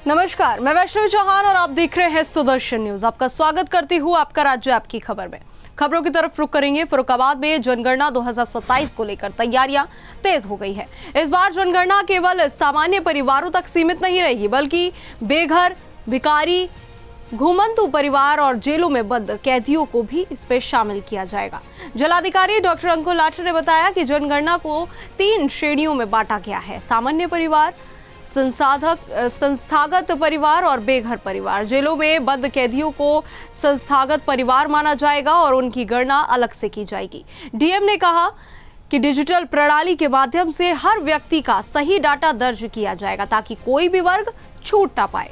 नमस्कार, मैं वैष्णवी चौहान और आप देख रहे हैं सुदर्शन न्यूज। आपका स्वागत करती हूँ आपका राज्य आपकी खबर में। खबरों की तरफ रुख करेंगे। फर्रुखाबाद में जनगणना 2027 को लेकर तैयारियां तेज हो गई है। इस बार जनगणना केवल सामान्य परिवारों तक सीमित नहीं रहेगी, बल्कि बेघर, भिखारी, घुमंतु परिवार और जेलों में बंद कैदियों को भी इसमें शामिल किया जाएगा। जिलाधिकारी डॉक्टर अंकुर लाठर ने बताया कि जनगणना को 3 श्रेणियों में बांटा गया है: सामान्य परिवार, संस्थागत परिवार और बेघर परिवार। जेलों में बंद कैदियों को संस्थागत परिवार माना जाएगा और उनकी गणना अलग से की जाएगी। डीएम ने कहा कि डिजिटल प्रणाली के माध्यम से हर व्यक्ति का सही डाटा दर्ज किया जाएगा ताकि कोई भी वर्ग छूट ना पाए।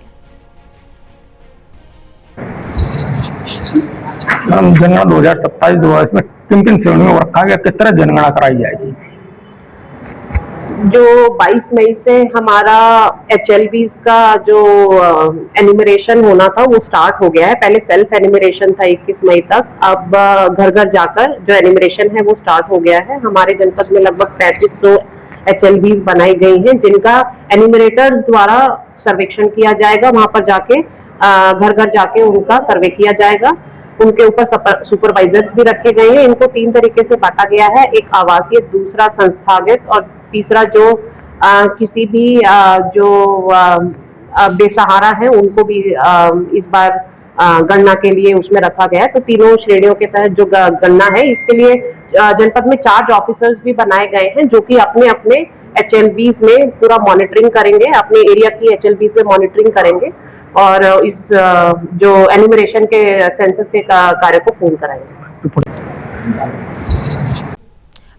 जनगणना 2027 में किन किन श्रेणियों में रखा गया, किस तरह जनगणना कराई जाएगी? जो 22 मई से हमारा HLBs का जो एनिमरेशन होना था वो स्टार्ट हो गया है। पहले सेल्फ एनिमरेशन था 21 मई तक, अब घर घर जाकर जो एनिमरेशन है वो स्टार्ट हो गया है। हमारे जनपद में लगभग 3500 HLBs बनाई गई हैं, जिनका एनिमरेटर्स द्वारा सर्वेक्षण किया जाएगा। वहां पर जाके घर घर जाके उनका सर्वे किया जाएगा। उनके ऊपर सुपरवाइजर्स भी रखे गए हैं। इनको 3 तरीके से बांटा गया है, एक आवासीय, दूसरा संस्थागत और तीसरा जो किसी भी जो बेसहारा है उनको भी इस बार गणना के लिए उसमें रखा गया है। तो तीनों श्रेणियों के तहत जो गणना है, इसके लिए जनपद में चार्ज ऑफिसर्स भी बनाए गए हैं, जो कि अपने अपने HLBs में पूरा मॉनिटरिंग करेंगे, अपने एरिया की HLBs में मॉनिटरिंग करेंगे और इस जो एनिमरेशन के सेंसस के कार्य को पूर्ण कराएंगे।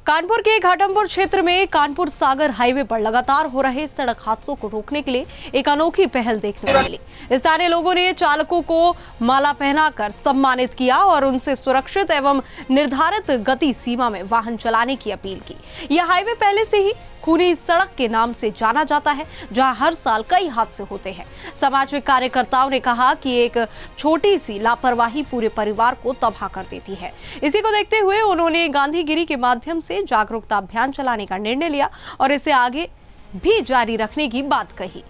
कानपुर के घाटमपुर क्षेत्र में कानपुर सागर हाईवे पर लगातार हो रहे सड़क हादसों को रोकने के लिए एक अनोखी पहल देखने को मिली। स्थानीय लोगों ने चालकों को माला पहनाकर सम्मानित किया और उनसे सुरक्षित एवं निर्धारित गति सीमा में वाहन चलाने की अपील की। यह हाईवे पहले से ही खूनी सड़क के नाम से जाना जाता है, जहां हर साल कई हादसे होते हैं। सामाजिक कार्यकर्ताओं ने कहा कि एक छोटी सी लापरवाही पूरे परिवार को तबाह कर देती है। इसी को देखते हुए उन्होंने गांधीगिरी के माध्यम से जागरूकता अभियान चलाने का निर्णय लिया और इसे आगे भी जारी रखने की बात कही।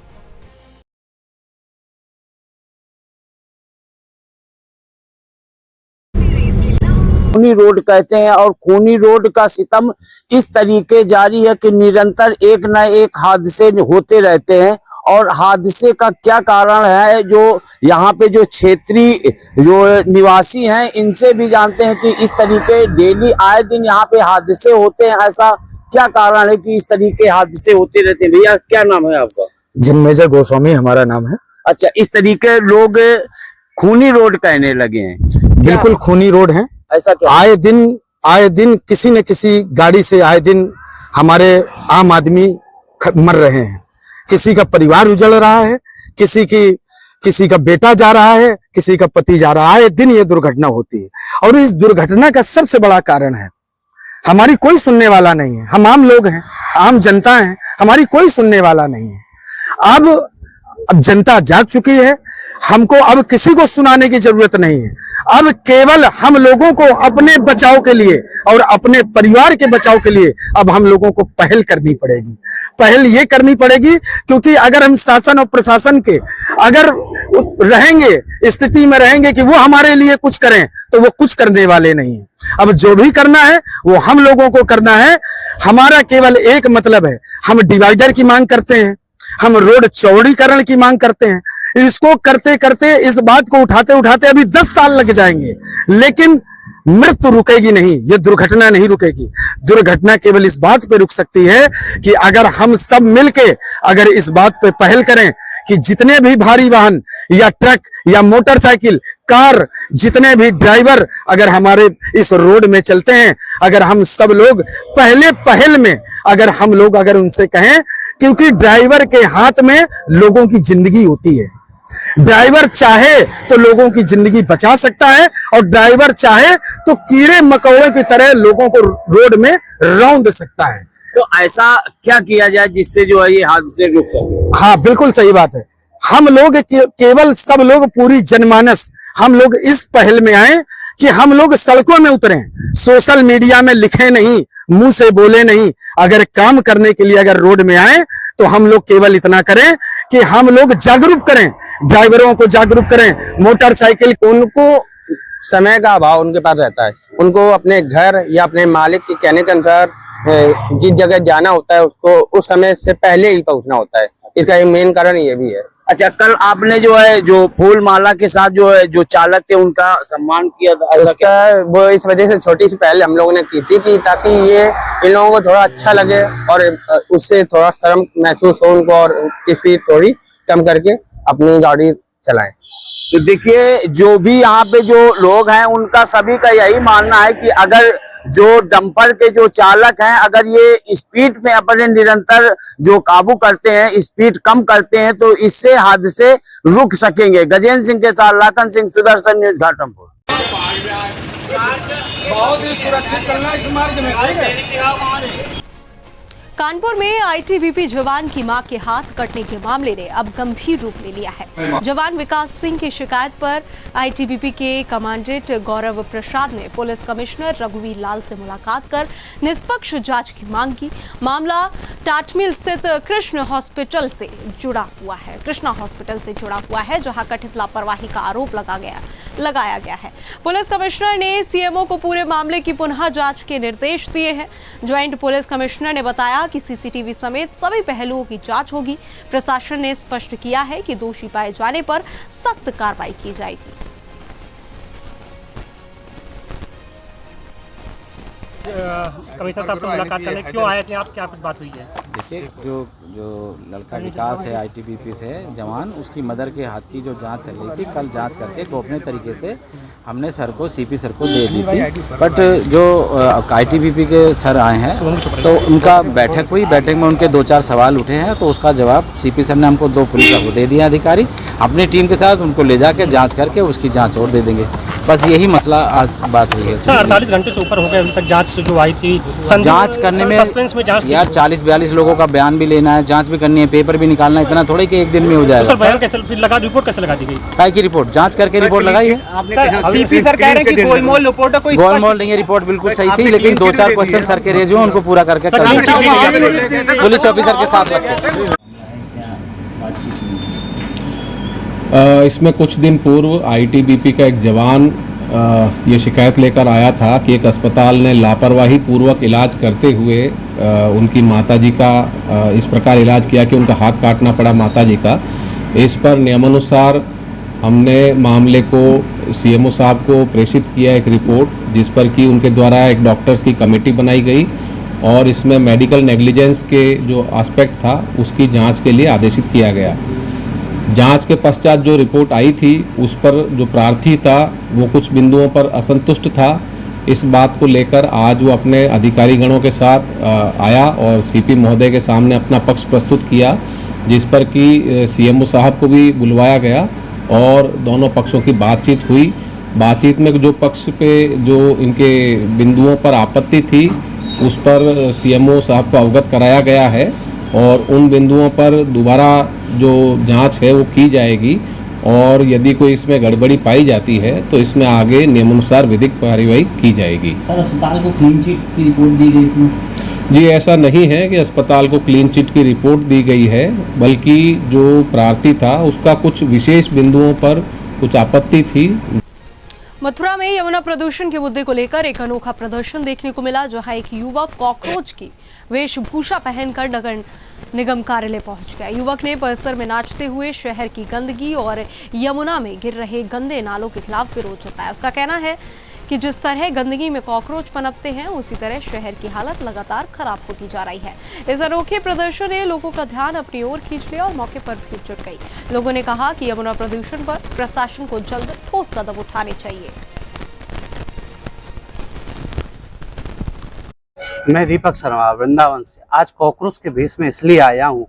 खूनी रोड कहते हैं और खूनी रोड का सितम इस तरीके जारी है कि निरंतर एक न एक हादसे होते रहते हैं। और हादसे का क्या कारण है, जो यहाँ पे जो क्षेत्रीय जो निवासी हैं इनसे भी जानते हैं कि इस तरीके डेली आए दिन यहाँ पे हादसे होते हैं। ऐसा क्या कारण है कि इस तरीके हादसे होते रहते हैं? भैया क्या नाम है आपका? जन्मेजय गोस्वामी हमारा नाम है। अच्छा, इस तरीके लोग खूनी रोड कहने लगे हैं। बिल्कुल खूनी रोड है। ऐसा क्या? आए दिन किसी न किसी गाड़ी से आए दिन हमारे आम आदमी मर रहे हैं। किसी का परिवार उजड़ रहा है, किसी का बेटा जा रहा है, किसी का पति जा रहा है। आए दिन ये दुर्घटना होती है और इस दुर्घटना का सबसे बड़ा कारण है हमारी कोई सुनने वाला नहीं है। हम आम लोग हैं, आम जनता हैं, हमारी कोई सुनने वाला नहीं है। अब जनता जाग चुकी है, हमको अब किसी को सुनाने की जरूरत नहीं है। अब केवल हम लोगों को अपने बचाव के लिए और अपने परिवार के बचाव के लिए अब हम लोगों को पहल करनी पड़ेगी। पहल ये करनी पड़ेगी क्योंकि अगर हम शासन और प्रशासन के अगर रहेंगे, स्थिति में रहेंगे कि वो हमारे लिए कुछ करें, तो वो कुछ करने वाले नहीं है। अब जो भी करना है वो हम लोगों को करना है। हमारा केवल एक मतलब है, हम डिवाइडर की मांग करते हैं, हम रोड चौड़ीकरण की मांग करते हैं। इसको करते करते, इस बात को उठाते उठाते अभी 10 साल लग जाएंगे, लेकिन मृत्यु रुकेगी नहीं, ये दुर्घटना नहीं रुकेगी। दुर्घटना केवल इस बात पे रुक सकती है कि अगर हम सब मिलके अगर इस बात पे पहल करें कि जितने भी भारी वाहन या ट्रक या मोटरसाइकिल, कार, जितने भी ड्राइवर अगर हमारे इस रोड में चलते हैं, अगर हम सब लोग पहल में अगर उनसे कहें, क्योंकि ड्राइवर के हाथ में लोगों की जिंदगी होती है। ड्राइवर चाहे तो लोगों की जिंदगी बचा सकता है और ड्राइवर चाहे तो कीड़े मकोड़े की तरह लोगों को रोड में रौंद सकता है। तो ऐसा क्या किया जाए जिससे जो है ये हादसे रुक सके? हाँ, बिल्कुल सही बात है। हम लोग केवल सब लोग पूरी जनमानस हम लोग इस पहल में आए कि हम लोग सड़कों में उतरें, सोशल मीडिया में लिखें नहीं, मुंह से बोले नहीं, अगर काम करने के लिए अगर रोड में आए तो हम लोग केवल इतना करें कि हम लोग जागरूक करें, ड्राइवरों को जागरूक करें। मोटरसाइकिल उनको समय का अभाव उनके पास रहता है, उनको अपने घर या अपने मालिक के कहने के अनुसार जिस जगह जाना होता है उसको उस समय से पहले ही पहुंचना होता है। इसका एक मेन कारण ये भी है। अच्छा, कल आपने जो है जो फूल माला के साथ जो है जो चालक थे उनका सम्मान किया था, ऐसा क्या? उसका वो इस वजह से छोटी सी पहल हम लोगों ने की थी कि ताकि ये इन लोगों को थोड़ा अच्छा लगे और उससे थोड़ा शर्म महसूस हो उनको और स्पीड थोड़ी कम करके अपनी गाड़ी चलाएं। तो देखिए, जो भी यहाँ पे जो लोग हैं उनका सभी का यही मानना है कि अगर जो डंपर के जो चालक हैं अगर ये स्पीड में अपने निरंतर जो काबू करते हैं, स्पीड कम करते हैं, तो इससे हादसे रुक सकेंगे। गजेंद्र सिंह के साथ लाखन सिंह, सुदर्शन न्यूज, घाटमपुर। बहुत ही सुरक्षित चलना इस मार्ग में। कानपुर में आईटीबीपी जवान की मां के हाथ कटने के मामले ने अब गंभीर रूप ले लिया है। जवान विकास सिंह की शिकायत पर आईटीबीपी के कमांडेंट गौरव प्रसाद ने पुलिस कमिश्नर रघुवीर लाल से मुलाकात कर निष्पक्ष जांच की मांग की। मामला टाटमिल स्थित कृष्णा हॉस्पिटल से जुड़ा हुआ है, जहां कथित लापरवाही का आरोप लगाया गया है। पुलिस कमिश्नर ने सीएमओ को पूरे मामले की पुनः जांच के निर्देश दिए हैं। ज्वाइंट पुलिस कमिश्नर ने बताया कि सीसीटीवी समेत सभी पहलुओं की जांच होगी। प्रशासन ने स्पष्ट किया है कि दोषी पाए जाने पर सख्त कार्रवाई की जाएगी। कमिश्नर साहब से मुलाकात करने क्यों आए थे आप, क्या कुछ बात हुई है? देखिए, जो लड़का विकास है आईटीबीपी से जवान, उसकी मदर के हाथ की जो जांच चल रही थी, कल जांच करके गोपनीय तरीके से हमने सर को सीपी सर को दे दी थी। बट जो आईटीबीपी के सर आए हैं तो उनका बैठक हुई, बैठक में उनके 2-4 सवाल उठे हैं, तो उसका जवाब सीपी सर ने हमको 2 पुलिस को दे दिया अधिकारी। अपनी टीम के साथ उनको ले जाके जाँच करके उसकी जाँच और दे देंगे। बस यही मसला आज बात हुई है। 48 घंटे से ऊपर हो गए अभी तक जांच जो आई थी, जांच करने में यार 40-42 लोगों का बयान भी लेना है, जांच भी करनी है, पेपर भी निकालना है, इतना थोड़ी कि एक दिन में हो जाएगा। सर बयान कैसे लगा, रिपोर्ट कैसे लगा दी गई? काय की रिपोर्ट? जांच करके रिपोर्ट लगाई है। सीपी सर कह रहे हैं कि गोलमोल रिपोर्ट है, कोई गोलमोल नहीं है, रिपोर्ट बिल्कुल सही थी, लेकिन 2-4 क्वेश्चन सर के रेज हुए, उनको पूरा करके पुलिस ऑफिसर के साथ रखते। इसमें कुछ दिन पूर्व आईटीबीपी का एक जवान ये शिकायत लेकर आया था कि एक अस्पताल ने लापरवाही पूर्वक इलाज करते हुए उनकी माताजी का इस प्रकार इलाज किया कि उनका हाथ काटना पड़ा माताजी का। इस पर नियमानुसार हमने मामले को सीएमओ साहब को प्रेषित किया एक रिपोर्ट, जिस पर कि उनके द्वारा एक डॉक्टर्स की कमेटी बनाई गई और इसमें मेडिकल नेग्लिजेंस के जो एस्पेक्ट था उसकी जांच के लिए आदेशित किया गया। जांच के पश्चात जो रिपोर्ट आई थी उस पर जो प्रार्थी था वो कुछ बिंदुओं पर असंतुष्ट था। इस बात को लेकर आज वो अपने अधिकारी गणों के साथ आया और सीपी महोदय के सामने अपना पक्ष प्रस्तुत किया, जिस पर कि सीएमओ साहब को भी बुलवाया गया और दोनों पक्षों की बातचीत हुई। बातचीत में जो पक्ष पे जो इनके बिंदुओं पर आपत्ति थी उस पर सीएमओ साहब को अवगत कराया गया है और उन बिंदुओं पर दोबारा जो जांच है वो की जाएगी और यदि कोई इसमें गड़बड़ी पाई जाती है तो इसमें आगे नियमानुसार विधिक कार्रवाई की जाएगी। सर, अस्पताल को क्लीन चिट की रिपोर्ट दी गई थी? जी, ऐसा नहीं है कि अस्पताल को क्लीन चिट की रिपोर्ट दी गई है, बल्कि जो प्रार्थी था उसका कुछ विशेष बिंदुओं पर कुछ आपत्ति थी। मथुरा में यमुना प्रदूषण के मुद्दे को लेकर एक अनोखा प्रदर्शन देखने को मिला, जहां एक युवक कॉकरोच की वेशभूषा पहनकर नगर निगम कार्यालय पहुंच गया। युवक ने परिसर में नाचते हुए शहर की गंदगी और यमुना में गिर रहे गंदे नालों के खिलाफ विरोध जताया। उसका कहना है कि जिस तरह गंदगी में कॉकरोच पनपते हैं उसी तरह शहर की हालत लगातार खराब होती जा रही है। इस अनोखे प्रदर्शन ने लोगों का ध्यान अपनी ओर खींच लिया और मौके पर भीड़ जुट गई। लोगों ने कहा कि यमुना प्रदूषण पर प्रशासन को जल्द ठोस कदम उठाने चाहिए। मैं दीपक शर्मा वृंदावन से आज कॉकरोच के भेष में इसलिए आया हूं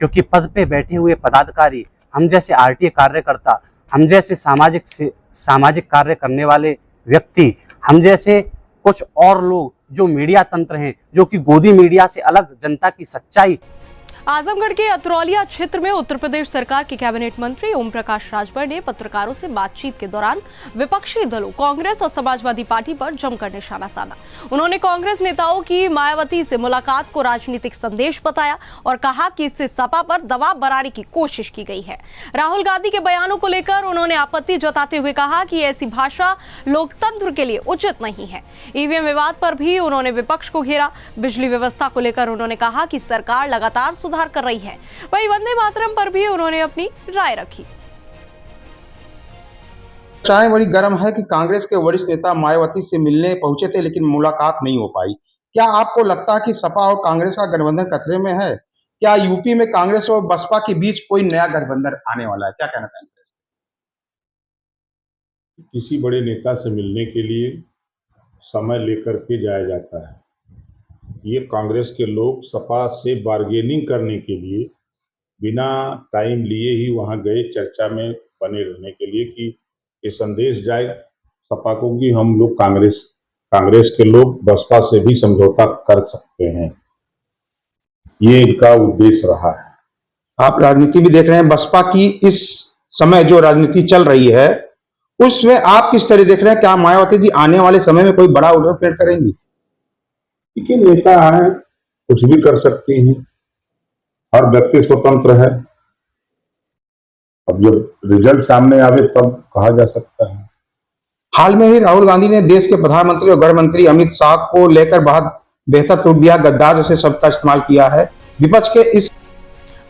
क्योंकि पद पे बैठे हुए पदाधिकारी, हम जैसे आरटीए कार्यकर्ता, हम जैसे सामाजिक कार्य करने वाले व्यक्ति, हम जैसे कुछ और लोग जो मीडिया तंत्र हैं, जो कि गोदी मीडिया से अलग जनता की सच्चाई। आजमगढ़ के अतरौलिया क्षेत्र में उत्तर प्रदेश सरकार के कैबिनेट मंत्री ओम प्रकाश राजभर ने पत्रकारों से बातचीत के दौरान विपक्षी दलों कांग्रेस और समाजवादी पार्टी पर जमकर निशाना साधा। उन्होंने कांग्रेस नेताओं की मायावती से मुलाकात को राजनीतिक संदेश बताया और कहा कि इससे सपा पर दबाव बनाने की कोशिश की गई है। राहुल गांधी के बयानों को लेकर उन्होंने आपत्ति जताते हुए कहा कि ऐसी भाषा लोकतंत्र के लिए उचित नहीं है। ईवीएम विवाद पर भी उन्होंने विपक्ष को घेरा। बिजली व्यवस्था को लेकर उन्होंने कहा कि सरकार लगातार सुधार कर रही है। वहीं वंदे मातरम पर भी उन्होंने अपनी राय रखी। चाय बड़ी गर्म है कि कांग्रेस के वरिष्ठ नेता मायावती से मिलने पहुंचे थे लेकिन मुलाकात नहीं हो पाई। क्या आपको लगता है कि सपा और कांग्रेस का गठबंधन खतरे में है? क्या यूपी में कांग्रेस और बसपा के बीच कोई नया गठबंधन आने वाला है? क्या कहना चाहेंगे? किसी बड़े नेता से मिलने के लिए समय लेकर के जाया जाता है। ये कांग्रेस के लोग सपा से बार्गेनिंग करने के लिए बिना टाइम लिए ही वहां गए, चर्चा में बने रहने के लिए कि ये संदेश जाए सपा को कि हम लोग कांग्रेस के लोग बसपा से भी समझौता कर सकते हैं। ये इनका उद्देश्य रहा है। आप राजनीति भी देख रहे हैं, बसपा की इस समय जो राजनीति चल रही है उसमें आप किस तरह देख रहे हैं? क्या मायावती जी आने वाले समय में कोई बड़ा उलटफेर करेंगी? देखिए, नेता है, कुछ भी कर सकती हैं, हर व्यक्ति स्वतंत्र है। अब जब रिजल्ट सामने आवे तब कहा जा सकता है। हाल में ही राहुल गांधी ने देश के प्रधानमंत्री और गृह मंत्री अमित शाह को लेकर बहुत बेहतर टूट दिया, गद्दार जैसे शब्द का इस्तेमाल किया है। विपक्ष के इस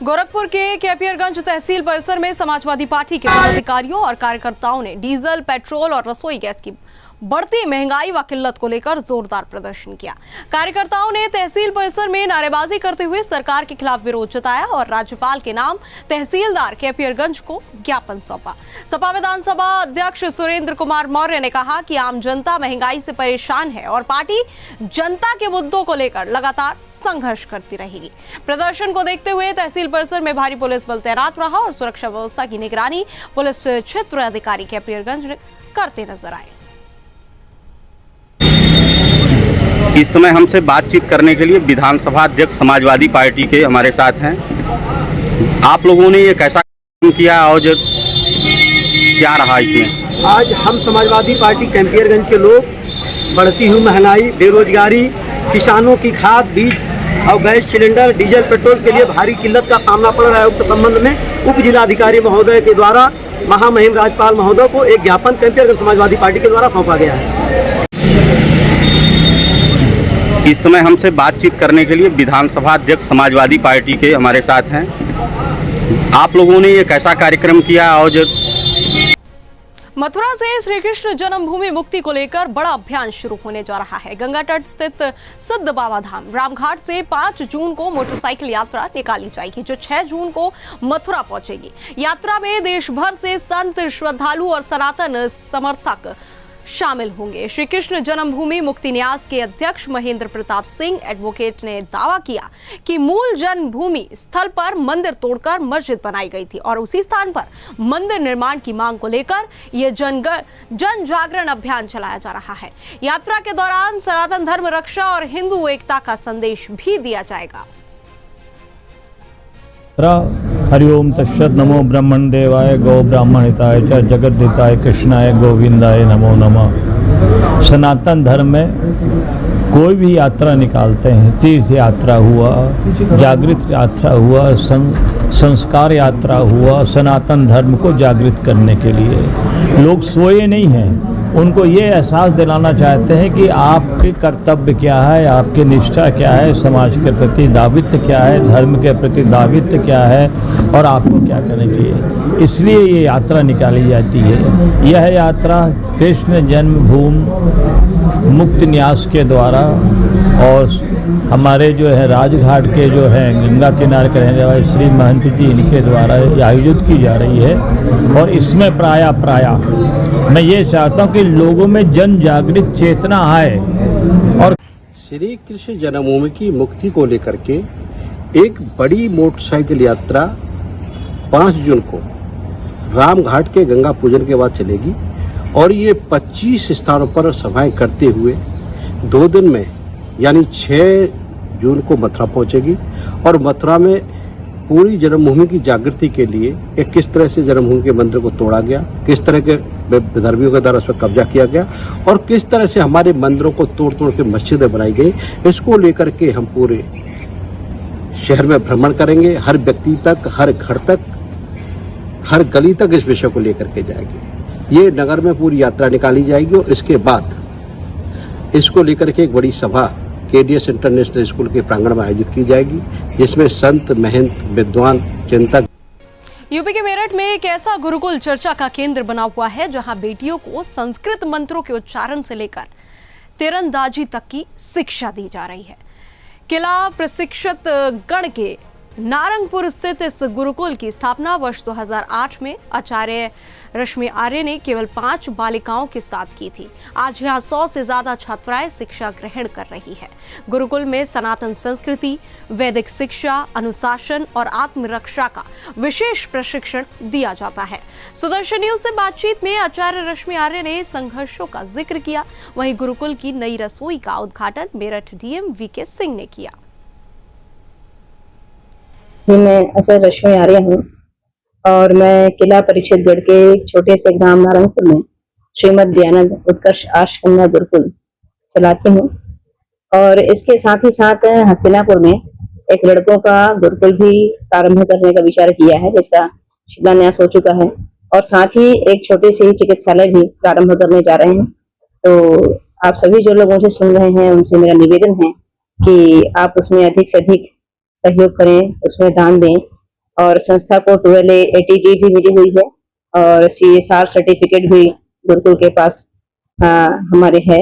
गोरखपुर के केपीआरगंज तहसील परिसर में समाजवादी पार्टी के पदाधिकारियों और कार्यकर्ताओं ने डीजल, पेट्रोल और रसोई गैस की बढ़ती महंगाई व किल्लत को लेकर जोरदार प्रदर्शन किया। कार्यकर्ताओं ने तहसील परिसर में नारेबाजी करते हुए सरकार के खिलाफ विरोध जताया और राज्यपाल के नाम तहसीलदार केपीआरगंज को ज्ञापन सौंपा। सपा विधानसभा अध्यक्ष सुरेंद्र कुमार मौर्य ने कहा कि आम जनता महंगाई से परेशान है और पार्टी जनता के मुद्दों को लेकर लगातार संघर्ष करती रहेगी। प्रदर्शन को देखते हुए तहसील परिसर में भारी पुलिस बल तैनात रहा और सुरक्षा व्यवस्था की निगरानी पुलिस क्षेत्र अधिकारी केपीआरगंज करते नजर आए। इस समय हमसे बातचीत करने के लिए विधानसभा अध्यक्ष समाजवादी पार्टी के हमारे साथ हैं। आप लोगों ने ये कैसा काम किया और क्या रहा इसमें? आज हम समाजवादी पार्टी केपीआरगंज के लोग बढ़ती हुई महंगाई, बेरोजगारी, किसानों की खाद, बीज और गैस सिलेंडर, डीजल, पेट्रोल के लिए भारी किल्लत का सामना पड़ रहा है। उक्त संबंध में उप जिलाधिकारी महोदय के द्वारा महामहिम राज्यपाल महोदय को एक ज्ञापन केपीआरगंज समाजवादी पार्टी के द्वारा सौंपा गया है। इस समय हमसे बातचीत करने के लिए विधानसभा अध्यक्ष समाजवादी पार्टी के हमारे साथ हैं। आप लोगों ने ये कैसा कार्यक्रम किया और मथुरा से श्री कृष्ण जन्मभूमि मुक्ति को लेकर बड़ा अभियान शुरू होने जा रहा है। गंगा तट स्थित सिद्ध बाबा धाम रामघाट से 5 जून को मोटरसाइकिल यात्रा निकाली जाएगी जो 6 जून को मथुरा पहुंचेगी। यात्रा में देश भर से संत, श्रद्धालु और सनातन समर्थक शामिल होंगे। श्री कृष्ण जन्मभूमि मुक्ति न्यास के अध्यक्ष महेंद्र प्रताप सिंह एडवोकेट ने दावा किया कि मूल जन्मभूमि स्थल पर मंदिर तोड़कर मस्जिद बनाई गई थी और उसी स्थान पर मंदिर निर्माण की मांग को लेकर यह जन जागरण अभियान चलाया जा रहा है। यात्रा के दौरान सनातन धर्म रक्षा और हिंदू एकता का संदेश भी दिया जाएगा। हरिओम तत्सत। नमो ब्रह्मण देवाय गौ ब्राह्मण हिताय च जगद्दिताय कृष्णाय गोविंदाय नमो नमः। सनातन धर्म में कोई भी यात्रा निकालते हैं, तीर्थ यात्रा हुआ, जागृत यात्रा हुआ, संस्कार यात्रा हुआ, सनातन धर्म को जागृत करने के लिए लोग सोए नहीं हैं। उनको ये एहसास दिलाना चाहते हैं कि आपके कर्तव्य क्या है, आपकी निष्ठा क्या है, समाज के प्रति दायित्व क्या है, धर्म के प्रति दायित्व क्या है और आपको क्या करना चाहिए। इसलिए ये यात्रा निकाली जाती है। यह यात्रा कृष्ण जन्मभूमि मुक्ति न्यास के द्वारा और हमारे जो है राजघाट के जो है गंगा किनारे के रहने वाले श्री महंत जी इनके द्वारा आयोजित की जा रही है। और इसमें प्राय मैं ये चाहता हूँ कि लोगों में जन जागृत चेतना आए। और श्री कृष्ण जन्मभूमि की मुक्ति को लेकर के एक बड़ी मोटरसाइकिल यात्रा 5 जून को रामघाट के गंगा पूजन के बाद चलेगी और ये 25 स्थानों पर सभाएं करते हुए 2 दिन में यानी 6 जून को मथुरा पहुंचेगी और मथुरा में पूरी जन्मभूमि की जागृति के लिए कि किस तरह से जन्मभूमि के मंदिर को तोड़ा गया, किस तरह के विधर्मियों के द्वारा उस पर कब्जा किया गया और किस तरह से हमारे मंदिरों को तोड़ तोड़ के मस्जिदें बनाई गई, इसको लेकर के हम पूरे शहर में भ्रमण करेंगे। हर व्यक्ति तक, हर घर तक, हर गली तक इस विषय को लेकर के जाएंगे। ये नगर में पूरी यात्रा निकाली जाएगी और इसके बाद इसको लेकर के एक बड़ी सभा केडीएस इंटरनेशनल स्कूल के प्रांगण में आयोजित की जाएगी, जिसमें संत, महंत, विद्वान, चिंतक। यूपी के मेरठ में एक ऐसा गुरुकुल चर्चा का केंद्र बना हुआ है जहां बेटियों को संस्कृत मंत्रों के उच्चारण से लेकर तीरंदाजी तक की शिक्षा दी जा रही है। किला प्रशिक्षित गण के नारंगपुर स्थित इस गुरुकुल की स्थापना वर्ष 2008 में आचार्य रश्मि आर्य ने केवल 5 बालिकाओं के साथ की थी। आज यहाँ 100 से ज्यादा छात्राएं शिक्षा ग्रहण कर रही है। गुरुकुल में सनातन संस्कृति, वैदिक शिक्षा, अनुशासन और आत्मरक्षा का विशेष प्रशिक्षण दिया जाता है। सुदर्शन न्यूज से बातचीत में आचार्य रश्मि आर्य ने संघर्षों का जिक्र किया। वहीं गुरुकुल की नई रसोई का उद्घाटन मेरठ डीएम वीके सिंह ने किया। मैं आचार्य रश्मि आर्य हूँ और मैं किला परीक्षित गढ़ के छोटे से ग्राम नारंगपुर में श्रीमद दयानंद उत्कर्ष आर्ष कन्या गुरुकुल चलाती हूँ और इसके साथ ही साथ हस्तिनापुर में एक लड़कों का गुरुकुल भी प्रारंभ करने का विचार किया है, जिसका शिलान्यास हो चुका है और साथ ही एक छोटे से चिकित्सालय भी प्रारंभ करने जा रहे हैं। तो आप सभी जो लोग मुझे सुन रहे हैं उनसे मेरा निवेदन है कि आप उसमें अधिक से अधिक सहयोग करें, उसमें दान दें और संस्था को 12A ATG भी मिली हुई है और CSR सर्टिफिकेट भी गुरुकुल के पास हमारे है।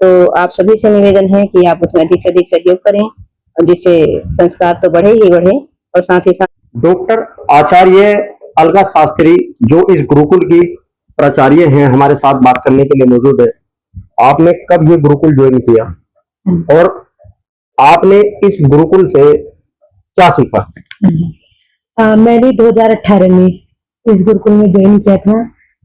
तो आप सभी से निवेदन है कि आप उसमें अधिक से अधिक सहयोग करें जिससे संस्कार तो बढ़े ही बढ़े और साथ ही साथ। डॉक्टर आचार्य अलगा शास्त्री जो इस गुरुकुल की प्राचार्य हैं हमारे साथ बात करने के लिए मौजूद है। आपने कब ये गुरुकुल ज्वाइन किया और आपने इस गुरुकुल से क्या सीखा? मैंने 2018 में इस गुरुकुल में ज्वाइन किया था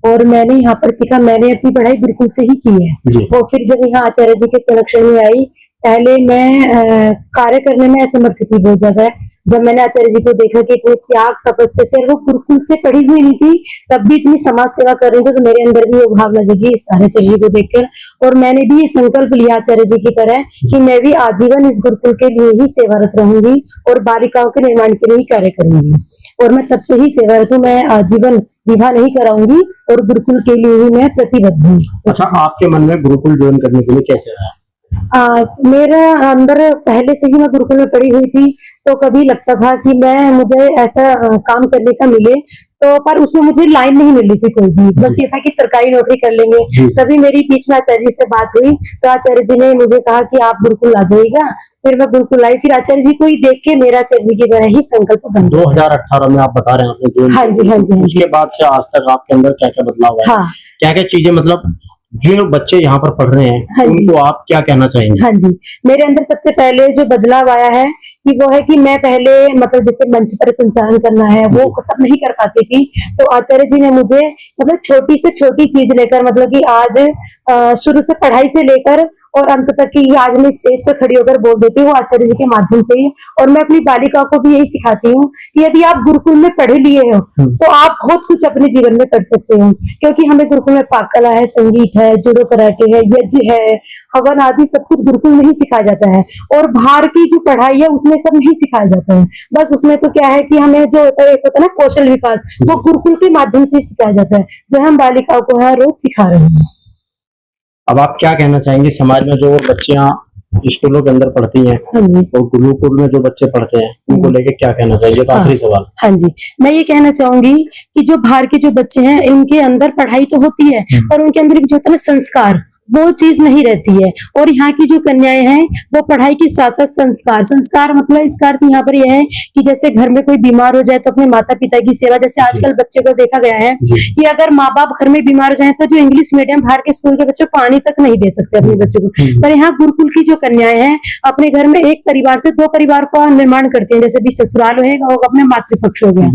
और मैंने यहाँ पर सीखा। मैंने अपनी पढ़ाई गुरुकुल से ही की है और फिर जब यहाँ आचार्य जी के संरक्षण में आई, पहले मैं कार्य करने में असमर्थ थी बहुत ज्यादा। जब मैंने आचार्य जी को देखा कि इतने त्याग तपस्या से, वो गुरुकुल से पढ़ी हुई नहीं थी तब भी इतनी समाज सेवा कर रही थी, तो मेरे अंदर भी वो भावना जगी आचार्य जी को देखकर और मैंने भी ये संकल्प लिया आचार्य जी की तरह कि मैं भी आजीवन इस गुरुकुल के लिए ही सेवारत रहूंगी और बालिकाओं के निर्माण के लिए ही कार्य करूंगी और मैं तब से ही सेवारत हूँ। मैं आजीवन विवाह नहीं कराऊंगी और गुरुकुल के लिए ही मैं प्रतिबद्ध हूँ। अच्छा, आपके मन में गुरुकुल ज्वाइन करने के लिए कैसे आया? मेरा अंदर पहले से ही मैं गुरुकुल में पढ़ी हुई थी, तो कभी लगता था कि मुझे ऐसा काम करने का मिले, तो पर उसमें मुझे लाइन नहीं मिल रही थी कोई भी। बस ये था कि सरकारी नौकरी कर लेंगे। तभी मेरी बीच में आचार्य जी से बात हुई तो आचार्य जी ने मुझे कहा कि आप गुरुकुल आ जाइएगा। फिर मैं गुरुकुल आई, फिर आचार्य जी को ही देख के मेरा आचार्य जी की तरह ही संकल्प बन गया। 2018 में आप बता रहे हैं आपने ज्वाइन? हाँ जी, हाँ जी। उसके बाद से आज तक आपके अंदर क्या क्या बदलाव है? हाँ, क्या क्या चीजें, मतलब जो बच्चे यहाँ पर पढ़ रहे हैं उनको आप क्या कहना चाहेंगे? हाँ जी, मेरे अंदर सबसे पहले जो बदलाव आया है कि वो है कि मैं पहले मतलब जैसे मंच पर संचालन करना है वो सब नहीं कर पाती थी, तो आचार्य जी ने मुझे मतलब छोटी से छोटी चीज लेकर, मतलब कि आज शुरू से पढ़ाई से लेकर और अंत तक की आज मैं स्टेज पर खड़ी होकर बोल देती हूँ आचार्य जी के माध्यम से ही। और मैं अपनी बालिकाओं को भी यही सिखाती हूँ कि यदि आप गुरुकुल में पढ़े लिए हो तो आप बहुत कुछ अपने जीवन में कर सकते हो, क्योंकि हमें गुरुकुल में पाककला है, संगीत है, जूडो कराटे है, यज्ञ है, हवन आदि सब कुछ गुरुकुल में ही सिखाया जाता है और बाहर की जो पढ़ाई है उसमें सब नहीं सिखाया जाता है। बस उसमें तो क्या है कि हमें जो होता है ना कौशल विकास, वो गुरुकुल के माध्यम से सिखाया जाता है, जो हम बालिकाओं को हर रोज सिखा रहे हैं। अब आप क्या कहना चाहेंगे समाज में जो बच्चियां स्कूलों के अंदर पढ़ती हैं और गुरुकुल में जो बच्चे पढ़ते हैं उनको लेके क्या कहना चाहिए? आखिरी सवाल। हाँ जी, मैं ये कहना चाहूंगी कि जो बाहर के जो बच्चे हैं इनके अंदर पढ़ाई तो होती है पर उनके अंदर जो होता है ना संस्कार, वो चीज नहीं रहती है। और यहाँ की जो कन्याएं हैं वो पढ़ाई के साथ साथ संस्कार मतलब इसका अर्थ यहाँ पर यह है कि जैसे घर में कोई बीमार हो जाए तो अपने माता पिता की सेवा, जैसे आजकल बच्चे को देखा गया है कि अगर माँ बाप घर में बीमार हो जाए तो जो इंग्लिश मीडियम बाहर के स्कूल के बच्चे पानी तक नहीं दे सकते अपने बच्चों को, पर यहाँ गुरुकुल की जो कन्याएं हैं अपने घर में एक परिवार से 2 परिवार का निर्माण करते हैं। जैसे भी ससुराल होगा अपने मातृपक्ष हो गया,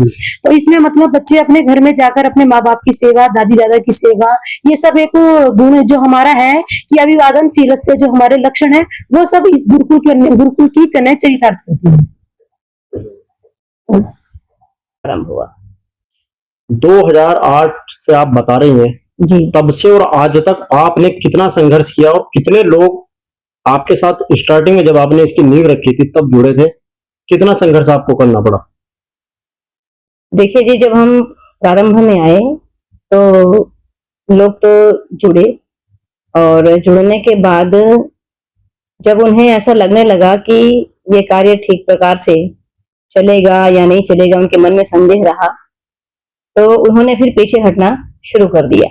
तो इसमें मतलब बच्चे अपने घर में जाकर अपने माँ बाप की सेवा, दादी दादा की सेवा, ये सब एक गुण जो हमारा है कि अभिवादनशील से जो हमारे लक्षण है वो सब इस गुरुकुल की कन्या चरितार्थ करती है। आरंभ हुआ। 2008 से आप बता रही हैं जी। तब से और आज तक आपने कितना संघर्ष किया और कितने लोग आपके साथ स्टार्टिंग में जब आपने इसकी नींव रखी थी तब जुड़े थे, कितना संघर्ष आपको करना पड़ा? देखिए जी, जब हम प्रारंभ में आए तो लोग तो जुड़े और जुड़ने के बाद जब उन्हें ऐसा लगने लगा कि ये कार्य ठीक प्रकार से चलेगा या नहीं चलेगा, उनके मन में संदेह रहा, तो उन्होंने फिर पीछे हटना शुरू कर दिया।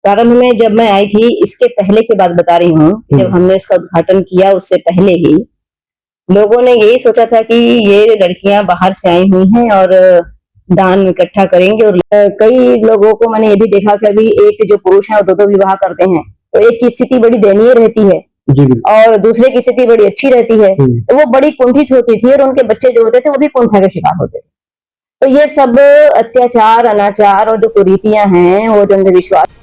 प्रारंभ में जब मैं आई थी, इसके पहले की बात बता रही हूँ, जब हमने इसका उद्घाटन किया उससे पहले ही लोगों ने यही सोचा था कि ये लड़कियां बाहर से आई हुई हैं और दान इकट्ठा करेंगे। और कई लोगों को मैंने ये भी देखा कि अभी एक जो पुरुष है वो दो विवाह करते हैं, तो एक की स्थिति बड़ी दयनीय रहती है और दूसरे की स्थिति बड़ी अच्छी रहती है, तो वो बड़ी कुंठित होती थी और उनके बच्चे जो होते थे वो भी कुंठा के शिकार होते थे। तो ये सब अत्याचार, अनाचार और जो कुरीतियां हैं, वो अंधविश्वास।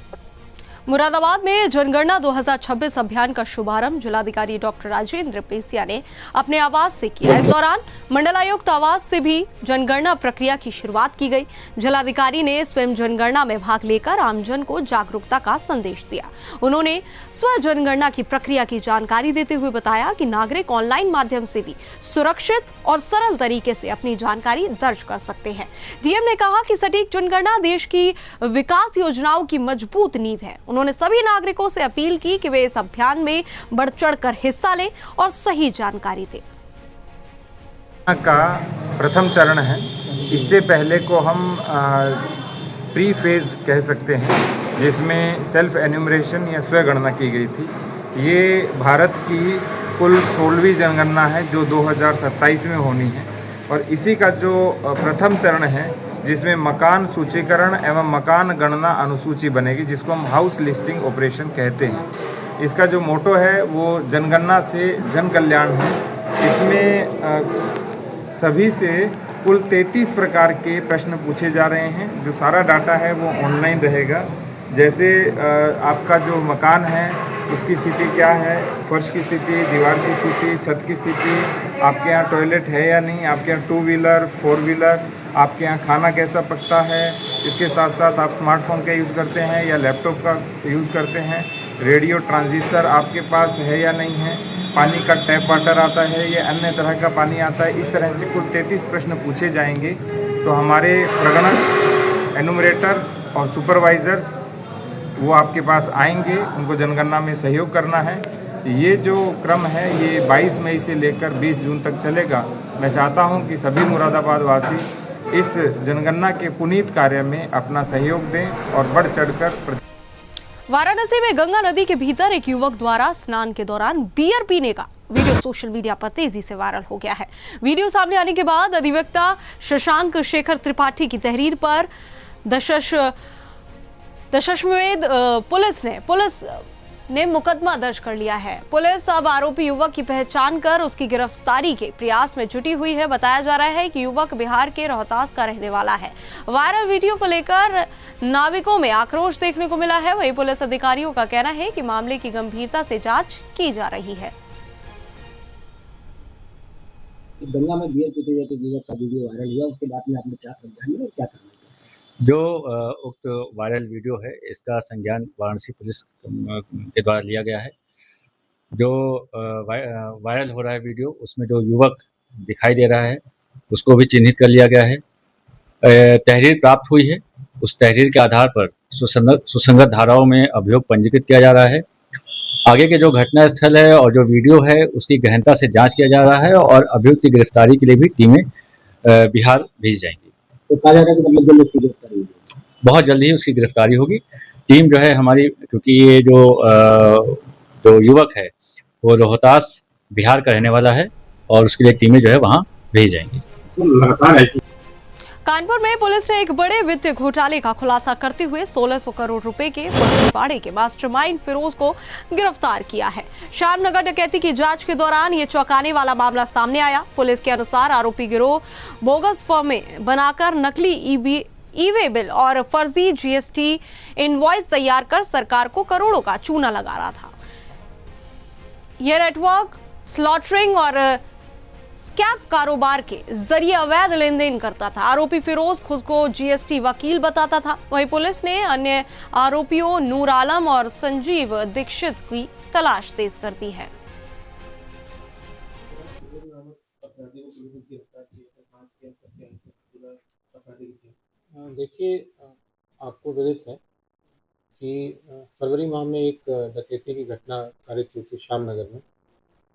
मुरादाबाद में जनगणना 2026 अभियान का शुभारंभ जिलाधिकारी डॉक्टर राजेंद्र पेसिया ने अपने आवास से किया। इस दौरान मंडलायुक्त आवास से भी जनगणना प्रक्रिया की शुरुआत की गई। जिलाधिकारी ने स्वयं जनगणना में भाग लेकर आमजन को जागरूकता का संदेश दिया। उन्होंने स्व जनगणना की प्रक्रिया की जानकारी देते हुए बताया कि नागरिक ऑनलाइन माध्यम से भी सुरक्षित और सरल तरीके से अपनी जानकारी दर्ज कर सकते हैं। डीएम ने कहा कि सटीक जनगणना देश की विकास योजनाओं की मजबूत नींव है। उन्होंने सभी नागरिकों से अपील की कि वे इस अभियान में बढ़ चढ़कर हिस्सा लें और सही जानकारी दें। का प्रथम चरण है, इससे पहले को हम प्री फेज कह सकते हैं, जिसमें सेल्फ एन्यूमरेशन या स्वगणना की गई थी। ये भारत की कुल 16वीं जनगणना है जो 2027 में होनी है और इसी का जो प्रथम चरण है जिसमें मकान सूचीकरण एवं मकान गणना अनुसूची बनेगी, जिसको हम हाउस लिस्टिंग ऑपरेशन कहते हैं। इसका जो मोटो है वो जनगणना से जन कल्याण है। इसमें सभी से कुल 33 प्रकार के प्रश्न पूछे जा रहे हैं। जो सारा डाटा है वो ऑनलाइन रहेगा। जैसे आपका जो मकान है उसकी स्थिति क्या है, फर्श की स्थिति, दीवार की स्थिति, छत की स्थिति, आपके यहाँ टॉयलेट है या नहीं, आपके यहाँ 2 व्हीलर 4 व्हीलर, आपके यहाँ खाना कैसा पकता है, इसके साथ साथ आप स्मार्टफोन का यूज़ करते हैं या लैपटॉप का यूज़ करते हैं, रेडियो ट्रांजिस्टर आपके पास है या नहीं है, पानी का टैप वाटर आता है या अन्य तरह का पानी आता है। इस तरह से कुल 33 प्रश्न पूछे जाएंगे। तो हमारे प्रगणक, एनुमरेटर और सुपरवाइजर्स वो आपके पास आएंगे, उनको जनगणना में सहयोग करना है। ये जो क्रम है ये 22 मई से लेकर 20 जून तक चलेगा। मैं चाहता हूं कि सभी मुरादाबाद वासी इस जनगणना के पुनीत कार्य में अपना सहयोग दें और बढ़ चढ़कर। वाराणसी में गंगा नदी के भीतर एक युवक द्वारा स्नान के दौरान बियर पीने का वीडियो सोशल मीडिया पर तेजी से वायरल हो गया है। वीडियो सामने आने के बाद अधिवक्ता शशांक शेखर त्रिपाठी की तहरीर पर दशमेध पुलिस ने मुकदमा दर्ज कर लिया है। पुलिस अब आरोपी युवक की पहचान कर उसकी गिरफ्तारी के प्रयास में जुटी हुई है। बताया जा रहा है कि युवक बिहार के रोहतास का रहने वाला है। वायरल वीडियो को लेकर नाविकों में आक्रोश देखने को मिला है। वहीं पुलिस अधिकारियों का कहना है कि मामले की गंभीरता से जांच की जा रही है। गंगा में बियर पीते हुए युवक का वीडियो वायरल हुआ, उसके बाद में आपने क्या समझाया और क्या करना? जो उक्त वायरल वीडियो है इसका संज्ञान वाराणसी पुलिस के द्वारा लिया गया है। जो वायरल हो रहा है वीडियो, उसमें जो युवक दिखाई दे रहा है उसको भी चिन्हित कर लिया गया है। तहरीर प्राप्त हुई है, उस तहरीर के आधार पर सुसंगत धाराओं में अभियोग पंजीकृत किया जा रहा है। आगे के जो घटना स्थल है और जो वीडियो है उसकी गहनता से जांच किया जा रहा है और अभियुक्त की गिरफ्तारी के लिए भी टीमें बिहार भेज जाएंगी। तो कहा जा रहा है कि जल्द उसकी गिरफ्तारी होगी, बहुत जल्द ही उसकी गिरफ्तारी होगी। टीम जो है हमारी, क्योंकि ये जो युवक है वो रोहतास बिहार का रहने वाला है और उसके लिए टीमें जो है वहाँ भेज जाएंगी। लगातार ऐसी कानपुर में पुलिस ने एक बड़े वित्तीय घोटाले का खुलासा करते हुए 1600 करोड़ रुपए के फर्जीवाड़े के मास्टरमाइंड फिरोज को गिरफ्तार किया है। श्यामनगर डकैती की जांच के दौरान ये चौंकाने वाला मामला सामने आया। पुलिस के अनुसार आरोपी गिरोह बोगस फर्में बनाकर नकली ई-वे बिल और फर्जी जीएसटी इनवॉइस तैयार कर सरकार को करोड़ों का चूना लगा रहा था। यह नेटवर्क स्लॉटरिंग और स्कैम कारोबार के जरिए अवैध लेन देन करता था। आरोपी फिरोज खुद को जीएसटी वकील बताता था। वहीं पुलिस ने अन्य आरोपियों नूर आलम और संजीव दीक्षित की तलाश तेज कर दी है। देखिए, आपको विदित है कि फरवरी माह में एक डकैती की घटना कारित हुई थी श्यामनगर में,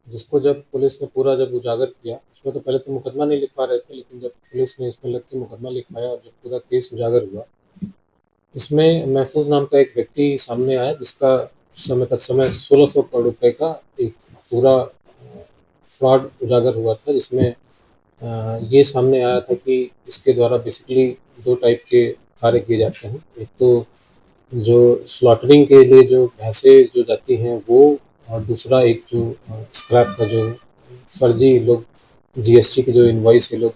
जिसको जब पुलिस ने पूरा जब उजागर किया, उसमें तो पहले तो मुकदमा नहीं लिखवा रहे थे, लेकिन जब पुलिस ने इसमें लग के मुकदमा लिखवाया और जब पूरा केस उजागर हुआ, इसमें महफूज नाम का एक व्यक्ति सामने आया जिसका समय 1600 करोड़ रुपए का एक पूरा फ्रॉड उजागर हुआ था, जिसमें ये सामने आया था कि इसके द्वारा बेसिकली 2 टाइप के कार्य किए जाते हैं। एक तो जो स्लॉटरिंग के लिए जो भैंसें जो जाती हैं वो, और दूसरा एक जो स्क्रैप का जो फर्जी लोग जीएसटी के जो इनवॉइस ये लोग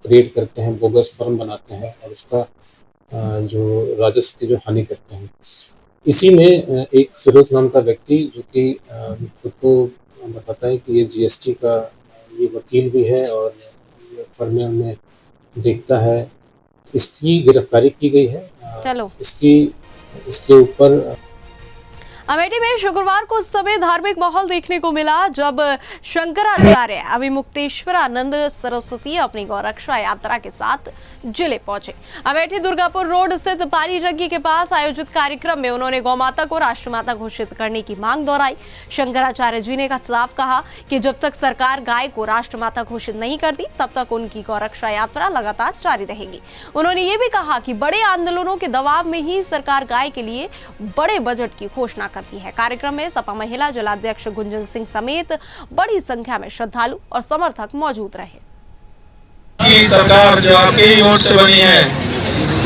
क्रिएट करते हैं, बोगस फर्म बनाते हैं और उसका जो राजस्व की जो हानि करते हैं। इसी में एक फिरोज नाम का व्यक्ति जो कि खुद को बताता है कि ये जीएसटी का ये वकील भी है और फर्म में देखता है, इसकी गिरफ्तारी की गई है। चलो इसके ऊपर अमेठी में शुक्रवार को समय धार्मिक माहौल देखने को मिला जब शंकराचार्य अभिमुक्तेश्वरानंद सरस्वती अपनी गौरक्षा यात्रा के साथ जिले पहुंचे। अमेठी दुर्गापुर रोड स्थित पानी टंकी के पास आयोजित कार्यक्रम में उन्होंने गौमाता को राष्ट्रमाता घोषित करने की मांग दोहराई। शंकराचार्य जी ने साफ कहा कि जब तक सरकार गाय को राष्ट्रमाता घोषित नहीं करती तब तक उनकी गौरक्षा यात्रा लगातार जारी रहेगी। उन्होंने ये भी कहा कि बड़े आंदोलनों के दबाव में ही सरकार गाय के लिए बड़े बजट की घोषणा करती है। कार्यक्रम में सपा महिला जिलाध्यक्ष गुंजन सिंह समेत बड़ी संख्या में श्रद्धालु और समर्थक मौजूद रहे। सरकार जो आपकी ओर से बनी है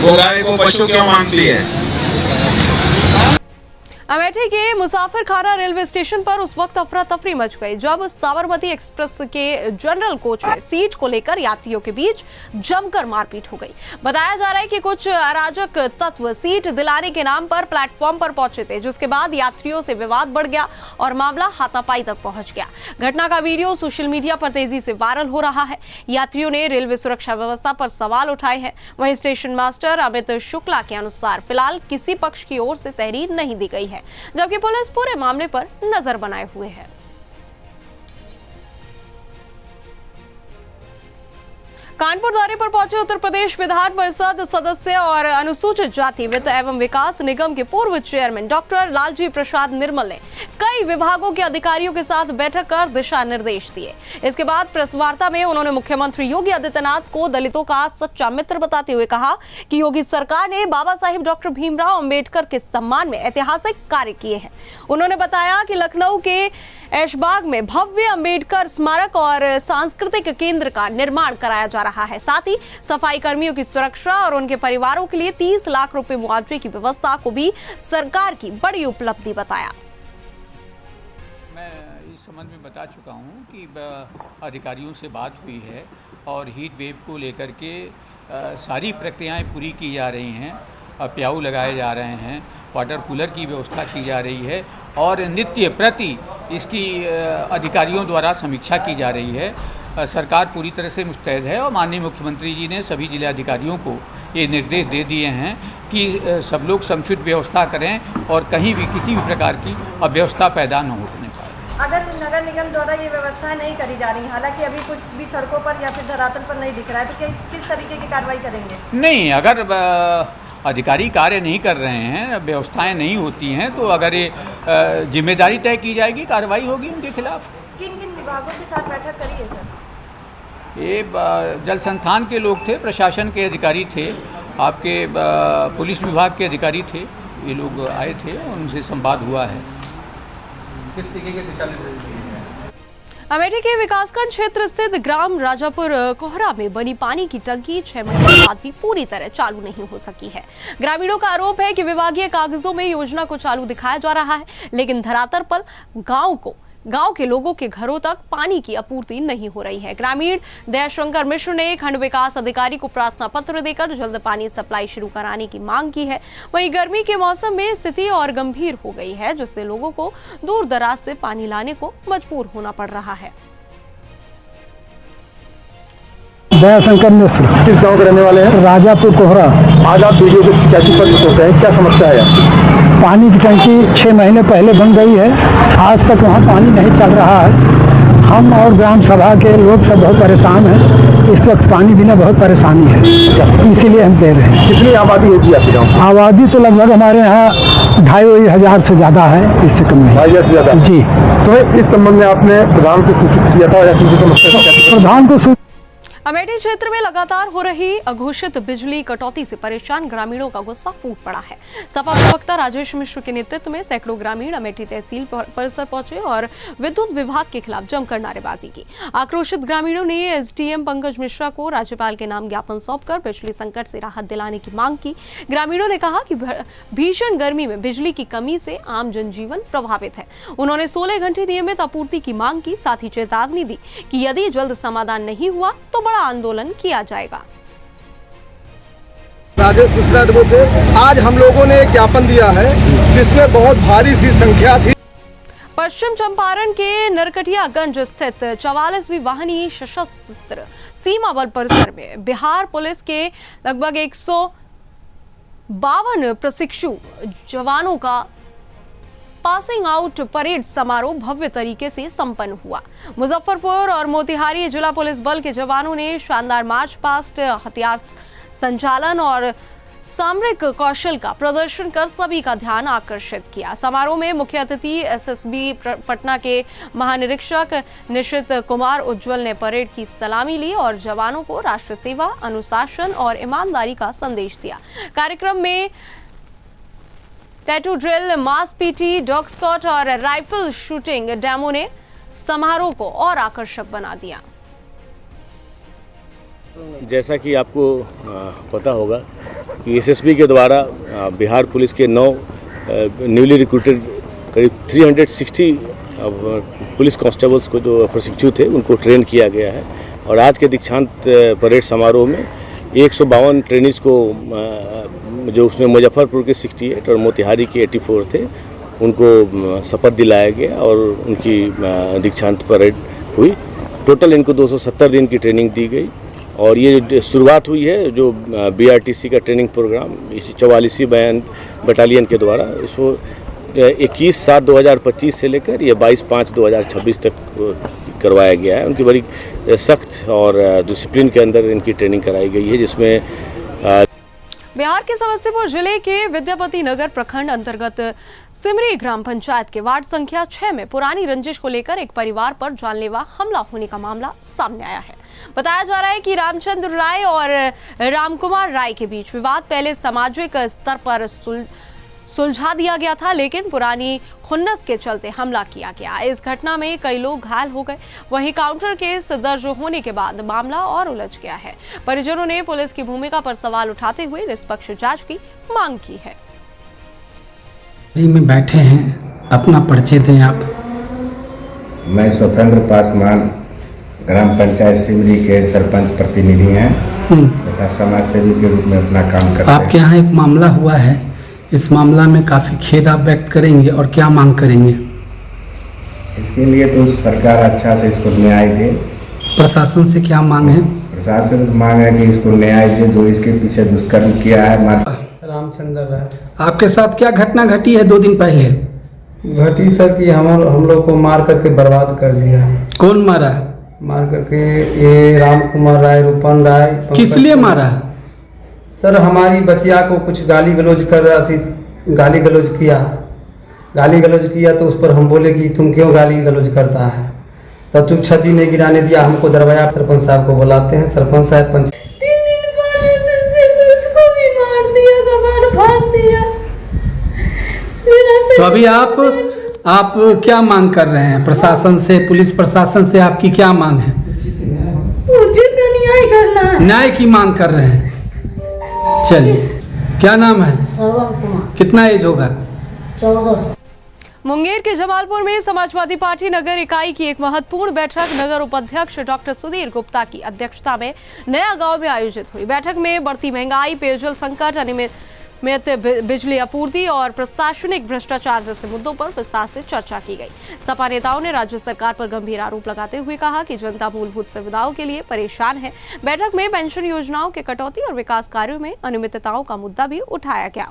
वो गाय को पशु क्यों मानती है? अमेठी के मुसाफिर खाना रेलवे स्टेशन पर उस वक्त अफरा तफरी मच गई जब साबरमती एक्सप्रेस के जनरल कोच में सीट को लेकर यात्रियों के बीच जमकर मारपीट हो गई। बताया जा रहा है कि कुछ अराजक तत्व सीट दिलाने के नाम पर प्लेटफॉर्म पर पहुंचे थे, जिसके बाद यात्रियों से विवाद बढ़ गया और मामला हाथापाई तक पहुंच गया। घटना का वीडियो सोशल मीडिया पर तेजी से वायरल हो रहा है। यात्रियों ने रेलवे सुरक्षा व्यवस्था पर सवाल उठाए हैं। वहीं स्टेशन मास्टर अमित शुक्ला के अनुसार फिलहाल किसी पक्ष की ओर से तहरीर नहीं दी गई है, जबकि पुलिस पूरे मामले पर नजर बनाए हुए है। कानपुर दौरे पर पहुंचे उत्तर प्रदेश विधान परिषद सदस्य और अनुसूचित जाति वित्त एवं विकास निगम के पूर्व चेयरमैन डॉक्टर लालजी प्रसाद निर्मल ने कई विभागों के अधिकारियों के साथ बैठक कर दिशा निर्देश दिए। इसके बाद प्रेस वार्ता में उन्होंने मुख्यमंत्री योगी आदित्यनाथ को दलितों का सच्चा मित्र बताते हुए कहा कि योगी सरकार ने बाबा साहिब डॉक्टर भीमराव अंबेडकर के सम्मान में ऐतिहासिक कार्य किए हैं। उन्होंने बताया कि लखनऊ के ऐशबाग में भव्य अंबेडकर स्मारक और सांस्कृतिक केंद्र का निर्माण कराया जा रहा है। साथ ही सफाई कर्मियों की सुरक्षा और उनके परिवारों के लिए 30 लाख रुपए मुआवजे की व्यवस्था को भी सरकार की बड़ी उपलब्धि बताया। मैं इस संबंध में बता चुका हूं कि अधिकारियों से बात हुई है और हीट वेव को लेकर के सारी प्रक्रियाएं पूरी की जा रही हैं। प्याऊ लगाए जा रहे हैं, वाटर कूलर की व्यवस्था की जा रही है और नित्य प्रति इसकी अधिकारियों द्वारा समीक्षा की जा रही है। सरकार पूरी तरह से मुस्तैद है और माननीय मुख्यमंत्री जी ने सभी जिला अधिकारियों को ये निर्देश दे दिए हैं कि सब लोग समुचित व्यवस्था करें और कहीं भी किसी भी प्रकार की अव्यवस्था पैदा न होने पाए। अगर नगर निगम द्वारा ये व्यवस्थाएं नहीं करी जा रही, हालांकि अभी कुछ भी सड़कों पर या फिर धरातल पर नहीं दिख रहा है, तो क्या किस तरीके की कार्रवाई करेंगे? नहीं, अगर अधिकारी कार्य नहीं कर रहे हैं, व्यवस्थाएं नहीं होती हैं, तो अगर ये जिम्मेदारी तय की जाएगी, कार्रवाई होगी उनके खिलाफ। किन किन विभागों के साथ बैठक करी है सर? ये जल संस्थान के लोग थे, प्रशासन के अधिकारी थे, आपके पुलिस विभाग के अधिकारी थे, ये लोग आए थे, उनसे संवाद हुआ है। किस तरीके के दिशा निर्देश दिए हैं? अमेठी के विकासखंड क्षेत्र स्थित ग्राम राजापुर कोहरा में बनी पानी की टंकी 6 महीने बाद भी पूरी तरह चालू नहीं हो सकी है। ग्रामीणों का आरोप है कि विभागीय कागजों में योजना को चालू दिखाया जा रहा है, लेकिन धरातल पर गांव के लोगों के घरों तक पानी की आपूर्ति नहीं हो रही है। ग्रामीण दयाशंकर मिश्र ने खंड विकास अधिकारी को प्रार्थना पत्र देकर जल्द पानी सप्लाई शुरू कराने की मांग की है। वहीं गर्मी के मौसम में स्थिति और गंभीर हो गई है, जिससे लोगों को दूर दराज से पानी लाने को मजबूर होना पड़ रहा है। दयाशंकर मिश्र। किस गांव के रहने वाले हैं? राजापुर कोहरा। आज आप वीडियो के शिकायती पत्र सोचते हैं, क्या समस्या है आपकी? पानी की टंकी 6 महीने पहले बन गई है, आज तक वहाँ पानी नहीं चल रहा है। हम और ग्राम सभा के लोग सब बहुत परेशान हैं। इस वक्त पानी बिना बहुत परेशानी है, इसीलिए हम दे रहे हैं। कितनी आबादी होगी आपके गाँव? आबादी तो लगभग हमारे यहाँ 2,500 से ज़्यादा है, इससे कम नहीं। 2,500 से ज़्यादा जी। तो इस संबंध में आपने प्रधान को सूचित किया था या किसी समस्या? प्रधान को अमेठी क्षेत्र में लगातार हो रही अघोषित बिजली कटौती से परेशान ग्रामीणों का गुस्सा फूट पड़ा है। सपा प्रवक्ता राजेश मिश्र के नेतृत्व में सैकड़ों ग्रामीण अमेठी तहसील परिसर पहुंचे और विद्युत विभाग के खिलाफ जमकर नारेबाजी की। आक्रोशित ग्रामीणों ने एसडीएम पंकज मिश्रा को राज्यपाल के नाम ज्ञापन सौंपकर बिजली संकट से राहत दिलाने की मांग की। ग्रामीणों ने कहा कि भीषण गर्मी में बिजली की कमी से आम जनजीवन प्रभावित है। उन्होंने 16 घंटे नियमित आपूर्ति की मांग की, साथ ही चेतावनी दी कि यदि जल्द समाधान नहीं हुआ तो आंदोलन किया जाएगा। राजेश मिश्रा एडवोकेट, आज हम लोगों ने एक ज्ञापन दिया है जिसमें बहुत भारी सी संख्या थी। पश्चिम चंपारण के नरकटियागंज स्थित 44वीं वाहिनी सशस्त्र सीमा बल परिसर में बिहार पुलिस के लगभग 152 प्रशिक्षु जवानों का पासिंग आउट परेड समारोह भव्य तरीके से संपन्न हुआ। मुजफ्फरपुर और मोतिहारी जिला पुलिस बल के जवानों ने शानदार मार्च पास्ट, हथियार संचालन और सामरिक कौशल का प्रदर्शन कर सभी का ध्यान आकर्षित किया। समारोह में मुख्य अतिथि एसएसबी पटना के महानिरीक्षक निशित कुमार उज्जवल ने परेड की सलामी ली और जवानों को राष्ट्र सेवा, अनुशासन और ईमानदारी का संदेश दिया। कार्यक्रम में टैटू ड्रिल, मास पीटी, डॉग स्क्वाड और राइफल शूटिंग डेमो ने समारोह को और आकर्षक बना दिया। जैसा कि आपको पता होगा कि एसएसबी के द्वारा बिहार पुलिस के 9 न्यूली रिक्रूटेड करीब 360 पुलिस कांस्टेबल्स को जो प्रशिक्षु थे उनको ट्रेन किया गया है और आज के दीक्षांत परेड समारोह में 152 ट्रेनिज को जो उसमें मुजफ्फरपुर के 68 और मोतिहारी के 84 थे उनको शपथ दिलाया गया और उनकी दीक्षांत परेड हुई। टोटल इनको 270 दिन की ट्रेनिंग दी गई और ये शुरुआत हुई है जो बीआरटीसी का ट्रेनिंग प्रोग्राम 44वीं बटालियन के द्वारा इसको 21/7/2025 से लेकर ये 22/5/2026 तक करवाया गया है। उनकी बड़ी सख्त और डिसिप्लिन के अंदर इनकी ट्रेनिंग कराई गई है जिसमें बिहार के समस्तीपुर जिले के विद्यापति नगर प्रखंड अंतर्गत सिमरी ग्राम पंचायत के वार्ड संख्या 6 में पुरानी रंजिश को लेकर एक परिवार पर जानलेवा हमला होने का मामला सामने आया है। बताया जा रहा है कि रामचंद्र राय और रामकुमार राय के बीच विवाद पहले सामाजिक स्तर पर सुलझा दिया गया था, लेकिन पुरानी खुन्नस के चलते हमला किया गया। इस घटना में कई लोग घायल हो गए। वहीं काउंटर केस दर्ज होने के बाद मामला और उलझ गया है। परिजनों ने पुलिस की भूमिका पर सवाल उठाते हुए निष्पक्ष जांच की मांग की है। में बैठे हैं, अपना परिचय दें आप। मैं स्वतंत्र पासवान ग्राम पंचायत सिमरी के सरपंच प्रतिनिधि हैं तथा समाज सेवी के रूप में अपना काम करते हैं। आपके यहाँ एक मामला हुआ है, इस मामला में काफ़ी खेद आप व्यक्त करेंगे और क्या मांग करेंगे? इसके लिए तो सरकार अच्छा से इसको न्याय दे। प्रशासन से क्या मांग है? प्रशासन की मांग है कि इसको न्याय दे, जो इसके पीछे दुष्कर्म किया है। रामचंद्र राय। आपके साथ क्या घटना घटी है 2 दिन पहले? घटी सर कि हम लोग को मार करके बर्बाद कर दिया। कौन मारा? मार करके ये रामकुमार राय, रूपन राय। किस लिए मारा? सर हमारी बचिया को कुछ गाली गलौज कर रहा थी, गाली गलौज किया तो उस पर हम बोले कि तुम क्यों गाली गलौज करता है, तब चुप छती नहीं गिराने दिया, हमको दरवाजा सरपंच साहब को बुलाते हैं। सरपंच साहब 3 दिन पहले उसको भी मार दिया, कबाड़ फाड़ दिया। तो अभी आप क्या मांग कर रहे हैं प्रशासन से, पुलिस प्रशासन से? आपकी क्या मांग है? उचित न्याय करना है। न्याय की मांग कर रहे हैं। चलिए, क्या नाम है? श्रवण कुमार। कितना एज होगा? 14। मुंगेर के जमालपुर में समाजवादी पार्टी नगर इकाई की एक महत्वपूर्ण बैठक नगर उपाध्यक्ष डॉक्टर सुधीर गुप्ता की अध्यक्षता में नया गांव में आयोजित हुई। बैठक में बढ़ती महंगाई, पेयजल संकट, नियमित बिजली आपूर्ति और प्रशासनिक भ्रष्टाचार जैसे मुद्दों पर विस्तार से चर्चा की गई। सपा नेताओं ने राज्य सरकार पर गंभीर आरोप लगाते हुए कहा कि जनता मूलभूत सुविधाओं के लिए परेशान है। बैठक में पेंशन योजनाओं के कटौती और विकास कार्यों में अनियमितताओं का मुद्दा भी उठाया गया।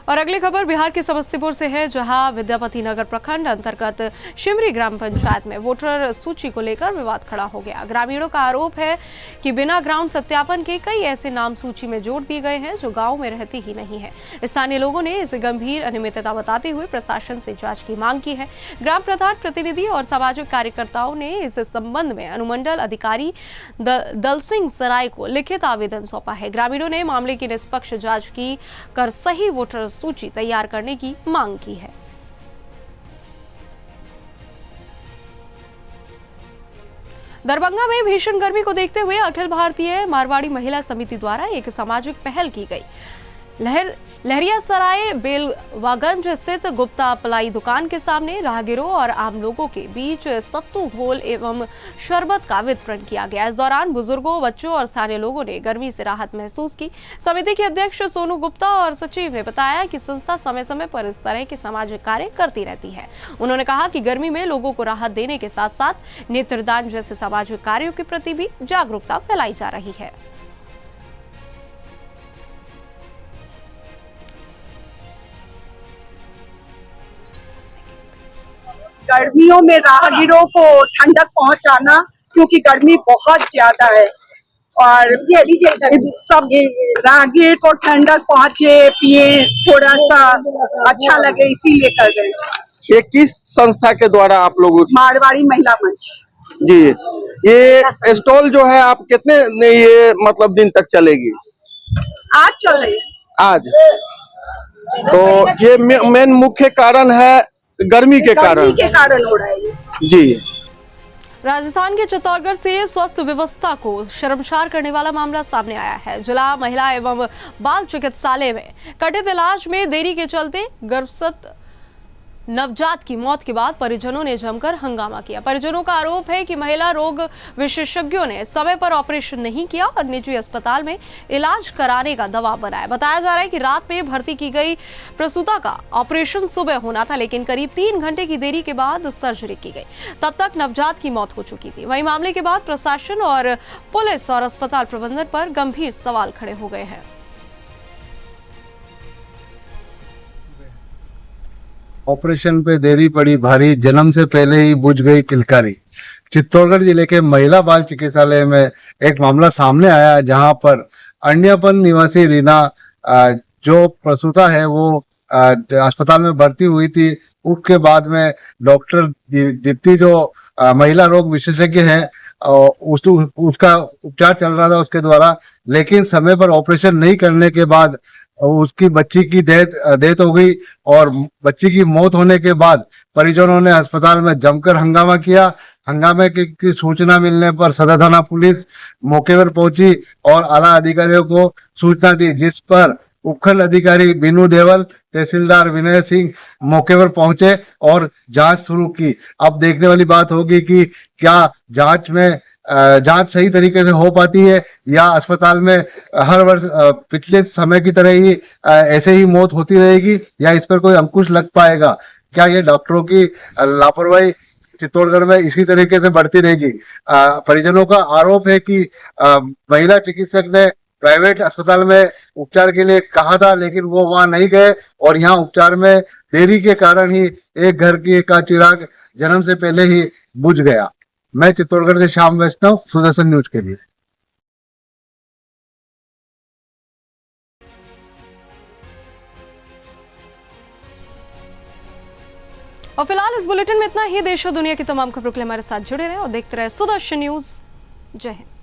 और अगली खबर बिहार के समस्तीपुर से है, जहां विद्यापति नगर प्रखंड अंतर्गत शिमरी ग्राम पंचायत में वोटर सूची को लेकर विवाद खड़ा हो गया। ग्रामीणों का आरोप है कि बिना ग्राउंड सत्यापन के कई ऐसे नाम सूची में जोड़ दिए गए हैं जो गांव में रहते ही नहीं है। स्थानीय लोगों ने इसे गंभीर अनियमितता बताते हुए प्रशासन से जांच की मांग की है। ग्राम प्रधान, प्रतिनिधि और सामाजिक कार्यकर्ताओं ने इस संबंध में अनुमंडल अधिकारी दलसिंह सराय को लिखित आवेदन सौंपा है। ग्रामीणों ने मामले की निष्पक्ष जांच की कर सही वोटर सूची तैयार करने की मांग की है। दरभंगा में भीषण गर्मी को देखते हुए अखिल भारतीय मारवाड़ी महिला समिति द्वारा एक सामाजिक पहल की गई। लहरियासराय बेलवागंज स्थित गुप्ता पलाई दुकान के सामने राहगीरों और आम लोगों के बीच सत्तू घोल एवं शरबत का वितरण किया गया। इस दौरान बुजुर्गों, बच्चों और स्थानीय लोगों ने गर्मी से राहत महसूस की। समिति के अध्यक्ष सोनू गुप्ता और सचिव ने बताया कि संस्था समय समय पर इस तरह के सामाजिक कार्य करती रहती है। उन्होंने कहा कि गर्मी में लोगों को राहत देने के साथ साथ नेत्रदान जैसे सामाजिक कार्यों के प्रति भी जागरूकता फैलाई जा रही है। गर्मियों में राहगीरों को ठंडक पहुंचाना, क्योंकि गर्मी बहुत ज्यादा है और सब राहगीर को ठंडक पहुंचे, पिए, थोड़ा सा अच्छा लगे, इसीलिए कर रहे हैं। ये किस संस्था के द्वारा आप लोग? मारवाड़ी महिला मंच जी। ये स्टॉल जो है आप कितने ये मतलब दिन तक चलेगी? आज चल रही है। आज तो ये मेन मुख्य कारण है गर्मी के कारण हो रहा है जी। राजस्थान के चित्तौड़गढ़ से स्वास्थ्य व्यवस्था को शर्मसार करने वाला मामला सामने आया है। जिला महिला एवं बाल चिकित्सालय में कथित इलाज में देरी के चलते गर्भस्थ नवजात की मौत के बाद परिजनों ने जमकर हंगामा किया। परिजनों का आरोप है कि महिला रोग विशेषज्ञों ने समय पर ऑपरेशन नहीं किया और निजी अस्पताल में इलाज कराने का दबाव बनाया। बताया जा रहा है कि रात में भर्ती की गई प्रसूता का ऑपरेशन सुबह होना था, लेकिन करीब 3 घंटे की देरी के बाद सर्जरी की गई। तब तक नवजात की मौत हो चुकी थी। वहीं मामले के बाद प्रशासन और पुलिस और अस्पताल प्रबंधन पर गंभीर सवाल खड़े हो गए हैं। ऑपरेशन पे देरी पड़ी भारी, जन्म से पहले ही बुझ गई किलकारी। चित्तौड़गढ़ जिले के महिला बाल चिकित्सालय में एक मामला सामने आया, जहां पर अन्यपन निवासी रीना जो प्रसूता है वो अस्पताल में भर्ती हुई थी। उसके बाद में डॉक्टर दीप्ति जो महिला रोग विशेषज्ञ है उसका उपचार चल रहा था उसके द्वारा, लेकिन समय पर ऑपरेशन नहीं करने के बाद उसकी बच्ची की डेथ हो गई और बच्ची की मौत होने के बाद परिजनों ने अस्पताल में जमकर हंगामा किया। हंगामे की सूचना मिलने पर सदर थाना पुलिस मौके पर पहुंची और आला अधिकारियों को सूचना दी, जिस पर उपखंड अधिकारी बिनू देवल, तहसीलदार विनय सिंह मौके पर पहुंचे और जांच शुरू की। अब देखने वाली बात होगी कि क्या जांच सही तरीके से हो पाती है या अस्पताल में हर वर्ष पिछले समय की तरह ही ऐसे ही मौत होती रहेगी या इस पर कोई अंकुश लग पाएगा। क्या ये डॉक्टरों की लापरवाही चित्तौड़गढ़ में इसी तरीके से बढ़ती रहेगी। परिजनों का आरोप है कि महिला चिकित्सक ने प्राइवेट अस्पताल में उपचार के लिए कहा था, लेकिन वो वहां नहीं गए और यहाँ उपचार में देरी के कारण ही एक घर का चिराग जन्म से पहले ही बुझ गया। मैं चित्तौड़गढ़ से श्याम वैष्णव, सुदर्शन न्यूज के लिए। और फिलहाल इस बुलेटिन में इतना ही। देश और दुनिया की तमाम खबरों के लिए हमारे साथ जुड़े रहें और देखते रहे सुदर्शन न्यूज। जय हिंद।